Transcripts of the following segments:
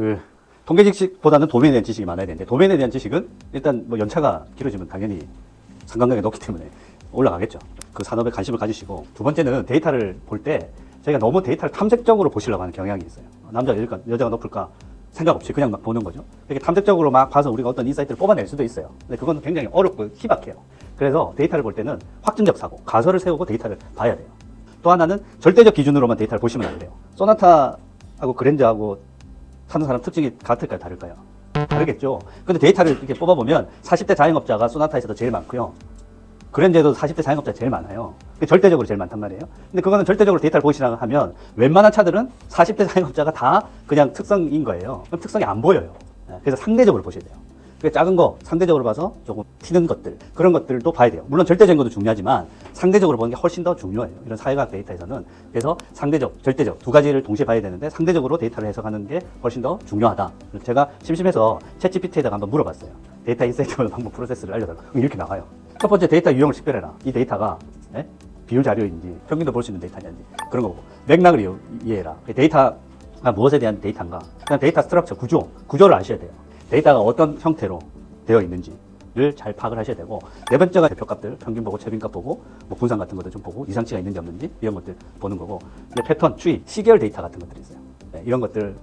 그 통계 지식보다는 도메인에 대한 지식이 많아야 되는데, 도메인에 대한 지식은 일단 뭐 연차가 길어지면 당연히 상관관계가 높기 때문에 올라가겠죠. 그 산업에 관심을 가지시고, 두 번째는 데이터를 볼 때 저희가 너무 데이터를 탐색적으로 보시려고 하는 경향이 있어요. 남자 여자가 높을까 생각 없이 그냥 막 보는 거죠. 이렇게 탐색적으로 막 봐서 우리가 어떤 인사이트를 뽑아낼 수도 있어요. 근데 그건 굉장히 어렵고 희박해요. 그래서 데이터를 볼 때는 확증적 사고, 가설을 세우고 데이터를 봐야 돼요. 또 하나는 절대적 기준으로만 데이터를 보시면 안 돼요. 소나타하고 그랜저하고 사는 사람 특징이 같을까요? 다를까요? 다르겠죠. 근데 데이터를 이렇게 뽑아보면 40대 자영업자가 소나타에서도 제일 많고요. 그랜저에도 40대 자영업자가 제일 많아요. 절대적으로 제일 많단 말이에요. 근데 그거는 절대적으로 데이터를 보시라 하면 웬만한 차들은 40대 자영업자가 다 그냥 특성인 거예요. 그럼 특성이 안 보여요. 그래서 상대적으로 보셔야 돼요. 작은 거 상대적으로 봐서 조금 튀는 것들, 그런 것들도 봐야 돼요. 물론 절대적인 것도 중요하지만 상대적으로 보는 게 훨씬 더 중요해요. 이런 사회과학 데이터에서는. 그래서 상대적, 절대적 두 가지를 동시에 봐야 되는데 상대적으로 데이터를 해석하는 게 훨씬 더 중요하다. 제가 심심해서 챗GPT에다가 한번 물어봤어요. 데이터 인사이트 보는 방법 프로세스를 알려달라고. 이렇게 나와요. 첫 번째, 데이터 유형을 식별해라. 이 데이터가 비율 자료인지 평균도 볼 수 있는 데이터인지 그런 거고, 맥락을 이해해라. 데이터가 무엇에 대한 데이터인가. 그다음 데이터 스트럭처, 구조를 아셔야 돼요. 데이터가 어떤 형태로 되어 있는지를 잘 파악을 하셔야 되고, 네 번째가 대표값들, 평균 보고, 최빈값 보고, 뭐 분산 같은 것도 좀 보고, 이상치가 있는지 없는지 이런 것들 보는 거고, 이제 패턴, 추이, 시계열 데이터 같은 것들이 있어요. 이런 것들을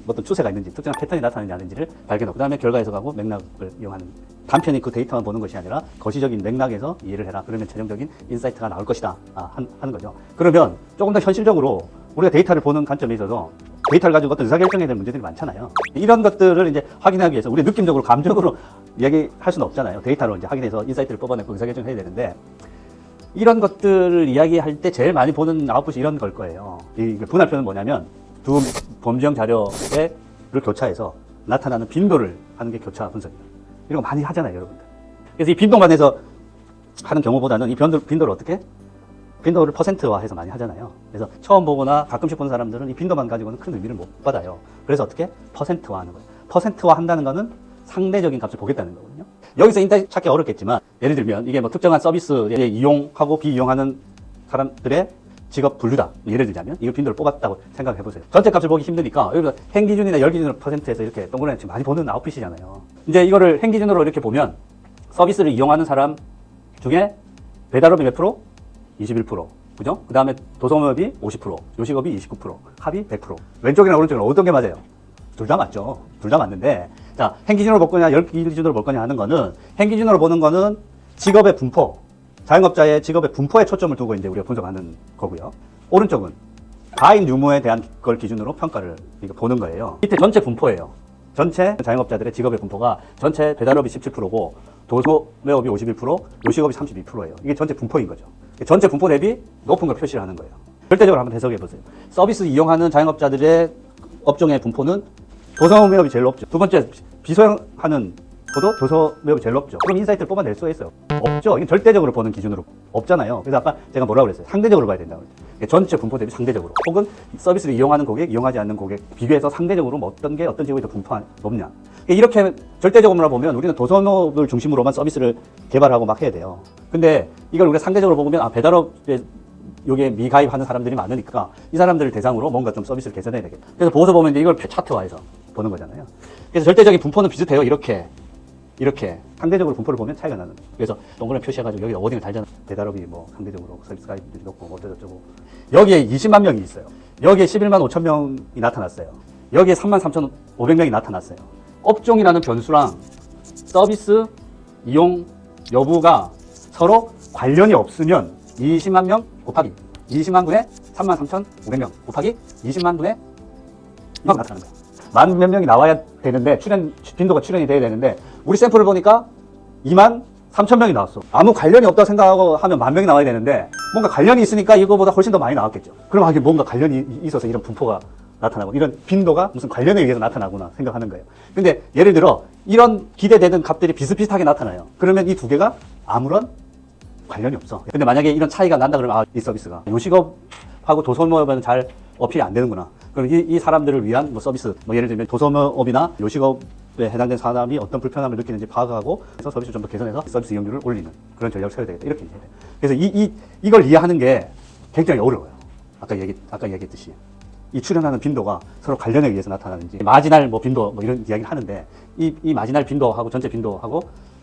어떤 추세가 있는지, 특정한 패턴이 나타나는지 아닌지를 발견하고, 그 다음에 결과 해석하고 맥락을 이용하는, 단편히 그 데이터만 보는 것이 아니라 거시적인 맥락에서 이해를 해라. 그러면 최종적인 인사이트가 나올 것이다 하는 거죠. 그러면 조금 더 현실적으로 우리가 데이터를 보는 관점에 있어서 데이터를 가지고 어떤 의사결정에 대한 문제들이 많잖아요. 이런 것들을 이제 확인하기 위해서 우리 느낌적으로, 감정으로 얘기할 수는 없잖아요. 데이터로 이제 확인해서 인사이트를 뽑아내고 의사결정을 해야 되는데, 이런 것들을 이야기할 때 제일 많이 보는 아웃풋이 이런 걸 거예요. 이 분할표는 뭐냐면, 두 범죄형 자료를 교차해서 나타나는 빈도를 하는 게 교차 분석이에요. 이런 거 많이 하잖아요, 여러분들. 그래서 이 빈도만 해서 하는 경우보다는 이 빈도를 어떻게? 빈도를 퍼센트화해서 많이 하잖아요. 그래서 처음 보거나 가끔씩 보는 사람들은 이 빈도만 가지고는 큰 의미를 못 받아요. 그래서 어떻게? 퍼센트화하는 거예요. 퍼센트화 한다는 거는 상대적인 값을 보겠다는 거거든요. 여기서 인터넷 찾기 어렵겠지만, 예를 들면 이게 뭐 특정한 서비스에 이용하고 비이용하는 사람들의 직업 분류다. 예를 들자면 이거 빈도를 뽑았다고 생각해 보세요. 전체 값을 보기 힘드니까 여기서 행기준이나 열기준으로 퍼센트에서 이렇게 동그라미 지금 많이 보는 아웃풋이잖아요. 이제 이거를 행기준으로 이렇게 보면 서비스를 이용하는 사람 중에 배달업이 몇 프로? 21%. 그죠? 그 다음에 도소매업이 50%, 요식업이 29%, 합이 100%. 왼쪽이나 오른쪽이나 어떤 게 맞아요? 둘 다 맞죠. 둘 다 맞는데, 자, 행기준으로 볼 거냐, 열기준으로 볼 거냐 하는 거는, 행기준으로 보는 거는 직업의 분포, 자영업자의 직업의 분포에 초점을 두고 이제 우리가 분석하는 거고요. 오른쪽은 가입 유무에 대한 걸 기준으로 평가를 보는 거예요. 밑에 전체 분포예요. 전체 자영업자들의 직업의 분포가 전체 배달업이 17%고 도소매업이 51%, 요식업이 32%예요. 이게 전체 분포인 거죠. 전체 분포 대비 높은 걸 표시를 하는 거예요. 절대적으로 한번 해석해 보세요. 서비스 이용하는 자영업자들의 업종의 분포는 도소매업이 제일 높죠. 두 번째, 비소형하는 저도 도소매업이 제일 높죠. 그럼 인사이트를 뽑아낼 수가 있어요? 없죠. 이건 절대적으로 보는 기준으로 없잖아요. 그래서 아까 제가 뭐라고 그랬어요? 상대적으로 봐야 된다고 그랬죠. 전체 분포 대비 상대적으로, 혹은 서비스를 이용하는 고객, 이용하지 않는 고객 비교해서 상대적으로 뭐 어떤 직업이 더 분포가 높냐. 이렇게 절대적으로 보면 우리는 도소매업을 중심으로만 서비스를 개발하고 막 해야 돼요. 근데 이걸 우리가 상대적으로 보면, 배달업에 여기에 미가입하는 사람들이 많으니까 이 사람들을 대상으로 뭔가 좀 서비스를 개선해야 되겠다. 그래서 보고서 보면 이제 이걸 차트화해서 보는 거잖아요. 그래서 절대적인 분포는 비슷해요. 이렇게 상대적으로 분포를 보면 차이가 나는 거예요. 그래서 동그라미 표시해가지고 여기 어딘을 달잖아. 배달업이 뭐 상대적으로 서비스 가입률이 높고 뭐 어쩌고저쩌고. 여기에 20만 명이 있어요. 여기에 11만 5천 명이 나타났어요. 여기에 3만 3,500명이 나타났어요. 업종이라는 변수랑 서비스 이용 여부가 서로 관련이 없으면 20만 명 곱하기 20만 분의 3만 3,500명 곱하기 20만 분의 명 나타나는 거예요. 만 몇 명이 나와야 되는데, 빈도가 출현이 돼야 되는데, 우리 샘플을 보니까 2만 3천 명이 나왔어. 아무 관련이 없다고 생각하고 하면 만 명이 나와야 되는데, 뭔가 관련이 있으니까 이거보다 훨씬 더 많이 나왔겠죠. 그럼 이게 뭔가 관련이 있어서 이런 분포가 나타나고, 이런 빈도가 무슨 관련에 의해서 나타나구나 생각하는 거예요. 근데 예를 들어 이런 기대되는 값들이 비슷비슷하게 나타나요. 그러면 이 두 개가 아무런 관련이 없어. 근데 만약에 이런 차이가 난다 그러면, 이 서비스가 요식업하고 도소매업은 잘 어필이 안 되는구나. 그럼 이 사람들을 위한 뭐 서비스, 뭐 예를 들면 도소매업이나 요식업에 해당된 사람이 어떤 불편함을 느끼는지 파악하고, 그래서 서비스를 좀 더 개선해서 서비스 이용률을 올리는 그런 전략을 세워야 되겠다. 이렇게 이해해야 돼요. 그래서 이걸 이해하는 게 굉장히 어려워요. 아까 얘기했듯이. 이 출현하는 빈도가 서로 관련에 의해서 나타나는지, 마지날 뭐 빈도 뭐 이런 이야기를 하는데 이 마지날 빈도하고 전체 빈도하고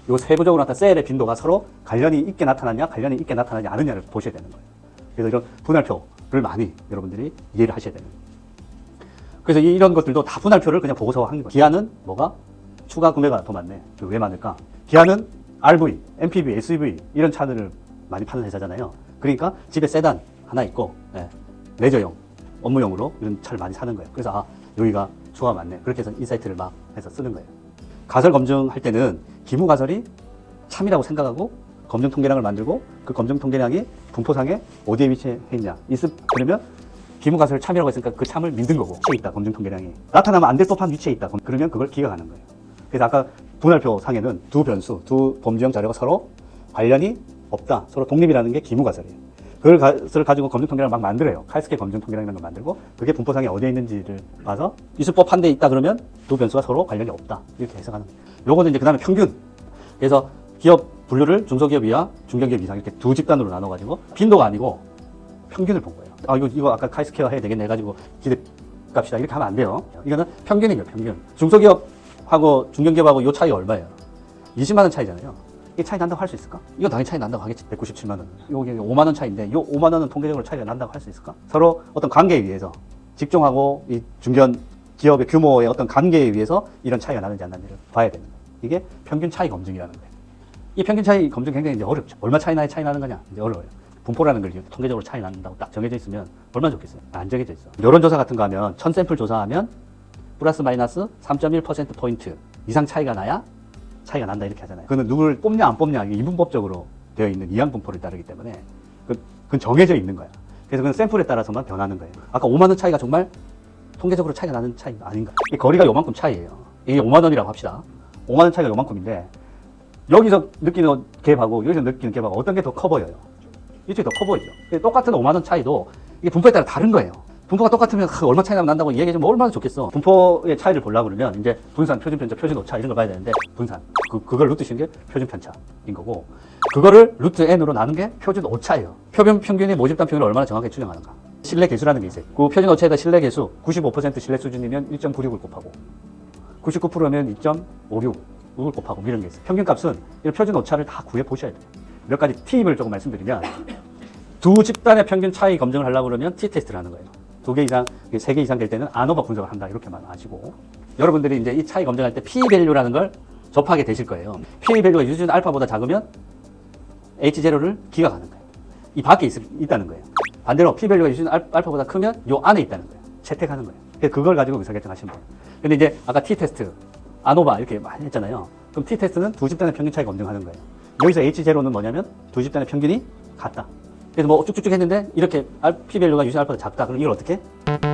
요 세부적으로 나타난 셀의 빈도가 서로 관련이 있게 나타나냐 관련이 있게 나타나지 않느냐를 보셔야 되는 거예요. 그래서 이런 분할표를 많이 여러분들이 이해를 하셔야 되는 거예요. 그래서 이런 것들도 다 분할표를 그냥 보고서 한 거예요. 기아는 뭐가? 추가 구매가 더 많네. 왜 많을까? 기아는 RV, MPV, SUV 이런 차들을 많이 파는 회사잖아요. 그러니까 집에 세단 하나 있고 레저용, 업무용으로 이런 차를 많이 사는 거예요. 그래서 여기가 추가가 많네. 그렇게 해서 인사이트를 막 해서 쓰는 거예요. 가설 검증할 때는 기무 가설이 참이라고 생각하고 검증 통계량을 만들고 그 검증 통계량이 분포상에 어디에 위치해 있냐. 그러면 기무 가설을 참이라고 했으니까 그 참을 믿은 거고 위치에 있다. 검증 통계량이 나타나면 안 될 법한 위치에 있다. 그러면 그걸 기각하는 거예요. 그래서 아까 분할표 상에는 두 변수, 두 범주형 자료가 서로 관련이 없다. 서로 독립이라는 게 기무 가설이에요. 그걸 가지고 검증 통계량을 막 만들어요. 칼스케 검증 통계량이라는 걸 만들고 그게 분포상에 어디에 있는지를 봐서 있을법 한 데 있다 그러면 두 변수가 서로 관련이 없다. 이렇게 해석하는 거예요. 요거는 이제 그 다음에 평균. 그래서 기업 분류를 중소기업 이하, 중견기업 이상 이렇게 두 집단으로 나눠가지고 빈도가 아니고 평균을 본 거예요. 이거 아까 칼스케어 해야 되겠네 해가지고 기대값이다 이렇게 하면 안 돼요. 이거는 평균이에요. 평균. 중소기업하고 중견기업하고 요 차이가 얼마예요? 20만 원 차이잖아요. 이게 차이 난다고 할 수 있을까? 이건 당연히 차이 난다고 하겠지. 197만 원. 여기 5만 원 차이인데 요 5만 원은 통계적으로 차이가 난다고 할 수 있을까? 서로 어떤 관계에 의해서 직종하고 이 중견 기업의 규모의 어떤 관계에 의해서 이런 차이가 나는지 안 나는지를 봐야 되는 거예요. 이게 평균 차이 검증이라는 거예요. 이 평균 차이 검증 굉장히 이제 어렵죠. 얼마 차이 나는 거냐? 이제 어려워요. 분포라는 걸 통계적으로 차이 난다고 딱 정해져 있으면 얼마나 좋겠어요. 안 정해져 있어. 여론조사 같은 거 하면 1000샘플 조사하면 플러스 마이너스 3.1%포인트 이상 차이가 나야 차이가 난다 이렇게 하잖아요. 그거는 누구를 뽑냐 안 뽑냐 이게 이분법적으로 되어 있는 이항 분포를 따르기 때문에 그건 정해져 있는 거야. 그래서 그건 샘플에 따라서만 변하는 거예요. 아까 5만 원 차이가 정말 통계적으로 차이가 나는 차이가 아닌가? 이 거리가 요만큼 차이예요. 이게 5만 원이라고 합시다. 5만 원 차이가 요만큼인데 여기서 느끼는 갭하고 여기서 느끼는 갭하고 어떤 게 더 커 보여요? 이쪽이 더 커 보이죠. 똑같은 5만 원 차이도 이게 분포에 따라 다른 거예요. 분포가 똑같으면 얼마 차이 나면 난다고 얘기해주면 얼마나 좋겠어. 분포의 차이를 보려고 그러면 이제 분산, 표준 편차, 표준 오차 이런 걸 봐야 되는데 분산. 그걸 루트 씌운 게 표준 편차인 거고 그거를 루트 n으로 나눈 게 표준 오차예요. 표준 평균의 모집단 평균을 얼마나 정확하게 추정하는가. 신뢰 개수라는 게 있어요. 그 표준 오차에다 신뢰 개수 95% 신뢰 수준이면 1.96을 곱하고 99%면 2.56을 곱하고 이런 게 있어요. 평균 값은 이런 표준 오차를 다 구해 보셔야 돼요. 몇 가지 팁을 조금 말씀드리면 두 집단의 평균 차이 검증을 하려고 그러면 t-테스트를 하는 거예요. 2개 이상, 3개 이상 될 때는 안오버 분석을 한다. 이렇게만 아시고. 여러분들이 이제 이 차이 검증할 때 P-밸류라는 걸 접하게 되실 거예요. P-밸류가 유준 알파보다 작으면 H0를 기각하는 거예요. 이 밖에 있다는 거예요. 반대로 P-밸류가 유준 알파보다 크면 요 안에 있다는 거예요. 채택하는 거예요. 그래서 그걸 가지고 의사결정하시면 돼요. 근데 이제 아까 T-테스트, 안오버 이렇게 많이 했잖아요. 그럼 T-테스트는 두 집단의 평균 차이 검증하는 거예요. 여기서 H0는 뭐냐면 두 집단의 평균이 같다. 그래서 뭐 쭉쭉쭉 했는데 이렇게 P-밸류가 유진 알파보다 작다. 그럼 이걸 어떻게?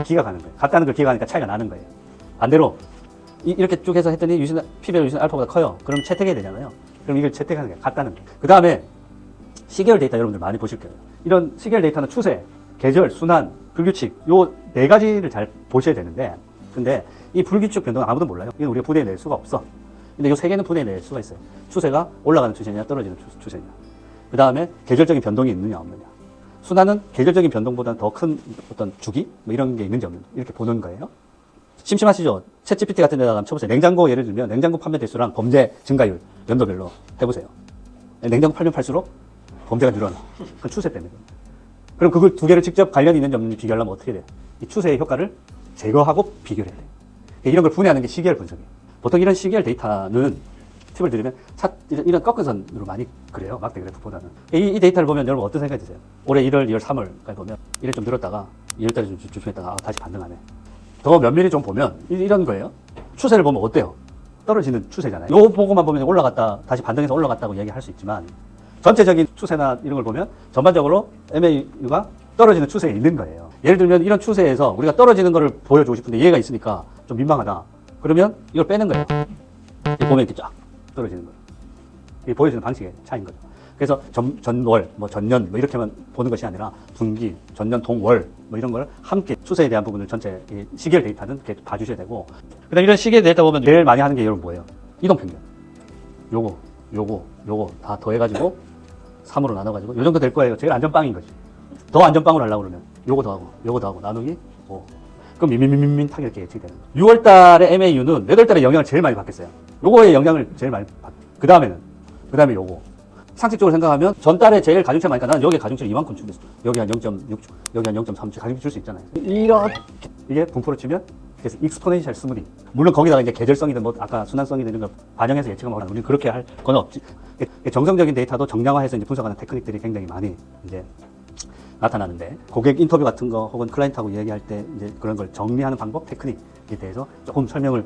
기각하는 거예요. 같다는 걸 기각하니까 차이가 나는 거예요. 반대로 이렇게 쭉 해서 했더니 P-밸류 유진 알파보다 커요. 그럼 채택해야 되잖아요. 그럼 이걸 채택하는 거예요. 같다는 거예요. 그 다음에 시계열 데이터 여러분들 많이 보실 거예요. 이런 시계열 데이터는 추세, 계절, 순환, 불규칙 요 네 가지를 잘 보셔야 되는데 근데 이 불규칙 변동은 아무도 몰라요. 이건 우리가 분해해 낼 수가 없어. 근데 요 세 개는 분해해 낼 수가 있어요. 추세가 올라가는 추세냐 떨어지는 추세냐. 그 다음에 계절적인 변동이 있느냐 없느냐. 순환은 계절적인 변동보다는 더 큰 어떤 주기? 뭐 이런 게 있는지 없는지 이렇게 보는 거예요. 심심하시죠? 챗GPT 같은 데다가 한번 쳐보세요. 냉장고 예를 들면 냉장고 판매 대수랑 범죄 증가율 연도별로 해보세요. 냉장고 팔면 팔수록 범죄가 늘어나. 그건 추세 때문에. 그럼 그걸 두 개를 직접 관련이 있는지 없는지 비교하려면 어떻게 돼요? 이 추세의 효과를 제거하고 비교를 해야 돼요. 이런 걸 분해하는 게 시계열 분석이에요. 보통 이런 시계열 데이터는 팁을 드리면 이런 꺾은 선으로 많이 그래요. 막대 그래프보다는. 이 데이터를 보면 여러분 어떤 생각이 드세요? 올해 1월, 2월, 3월까지 보면 1월 좀 늘었다가 2월달에 좀 주춤했다가 다시 반등하네. 더 면밀히 좀 보면 이런 거예요. 추세를 보면 어때요? 떨어지는 추세잖아요. 요 보고만 보면 올라갔다 다시 반등해서 올라갔다고 얘기할 수 있지만 전체적인 추세나 이런 걸 보면 전반적으로 MAU가 떨어지는 추세에 있는 거예요. 예를 들면 이런 추세에서 우리가 떨어지는 거를 보여주고 싶은데 얘가 있으니까 좀 민망하다. 그러면 이걸 빼는 거예요. 보면 이렇게 쫙 떨어지는 거예요. 이게 보여주는 방식의 차이인 거죠. 그래서 전월, 뭐 전년, 뭐 이렇게만 보는 것이 아니라 분기, 전년, 동월, 뭐 이런 걸 함께 추세에 대한 부분을 전체 시계열 데이터는 이렇게 봐주셔야 되고. 그 다음 이런 시계열 데이터 보면 제일 많이 하는 게 여러분 뭐예요? 이동평균. 요거 다 더해가지고 3으로 나눠가지고 요 정도 될 거예요. 제일 안전빵인 거지. 더 안전빵으로 하려고 그러면 요거 더하고 나누기 5. 그럼 민민민민민하게 이렇게 예측이 되는 거예요. 6월 달에 MAU는 8월 달에 영향을 제일 많이 받겠어요. 요거에 영향을 제일 많이 받. 그 다음에 요거. 상식적으로 생각하면 전달에 제일 가중치 많으니까 나는 여기에 가중치를 이만큼 주겠어. 여기 한 0.6, 여기 한 0.3 가중치 줄 수 있잖아요. 이게 분포로 치면 그래서 익스포넨셜 스무딩. 물론 거기다가 이제 계절성이든 뭐 아까 순환성이든 이런 걸 반영해서 예측하면 우리는 그렇게 할 건 없지. 정성적인 데이터도 정량화해서 이제 분석하는 테크닉들이 굉장히 많이 이제 나타나는데 고객 인터뷰 같은 거 혹은 클라이언트하고 얘기할 때 이제 그런 걸 정리하는 방법, 테크닉에 대해서 조금 설명을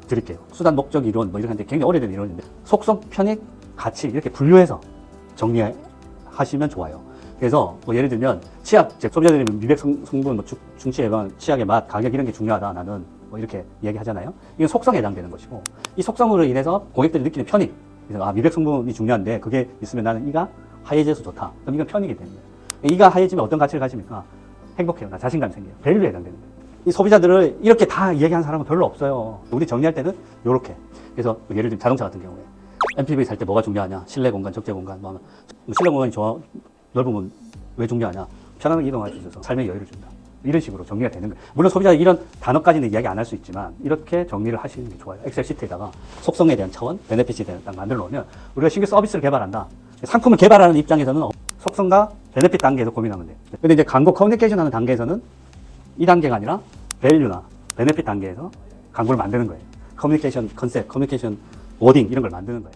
드릴게요. 수단, 목적, 이론 뭐 이렇게 하는데 굉장히 오래된 이론인데 속성, 편익, 가치 이렇게 분류해서 정리하시면 좋아요. 그래서 뭐 예를 들면 치약, 소비자들이 미백 성분, 뭐 중치 예방, 치약의 맛, 가격 이런 게 중요하다 나는 뭐 이렇게 얘기하잖아요. 이건 속성에 해당되는 것이고 이 속성으로 인해서 고객들이 느끼는 편익. 그래서 아 미백 성분이 중요한데 그게 있으면 나는 이가 하얘져서 좋다. 그럼 이건 편익이 되는 거예요. 이가 하얘지면 어떤 가치를 가집니까? 행복해요. 나 자신감이 생겨요. 밸류에 해당되는 거예요. 이 소비자들을 이렇게 다 얘기하는 사람은 별로 없어요. 우리 정리할 때는 요렇게. 그래서 예를 들면 자동차 같은 경우에 MPV 살 때 뭐가 중요하냐? 실내 공간, 적재 공간, 뭐 실내 공간이 넓으면 왜 중요하냐? 편안하게 이동할 수 있어서 삶의 여유를 준다. 이런 식으로 정리가 되는 거예요. 물론 소비자 이런 단어까지는 이야기 안 할 수 있지만 이렇게 정리를 하시는 게 좋아요. 엑셀 시트에다가 속성에 대한 차원, 베네핏에 대한 딱 만들어 놓으면 우리가 신규 서비스를 개발한다. 상품을 개발하는 입장에서는 속성과 베네핏 단계에서 고민하면 돼요. 근데 이제 광고 커뮤니케이션 하는 단계에서는 이 단계가 아니라 밸류나 베네핏 단계에서 광고를 만드는 거예요. 커뮤니케이션 컨셉, 커뮤니케이션 워딩 이런 걸 만드는 거예요.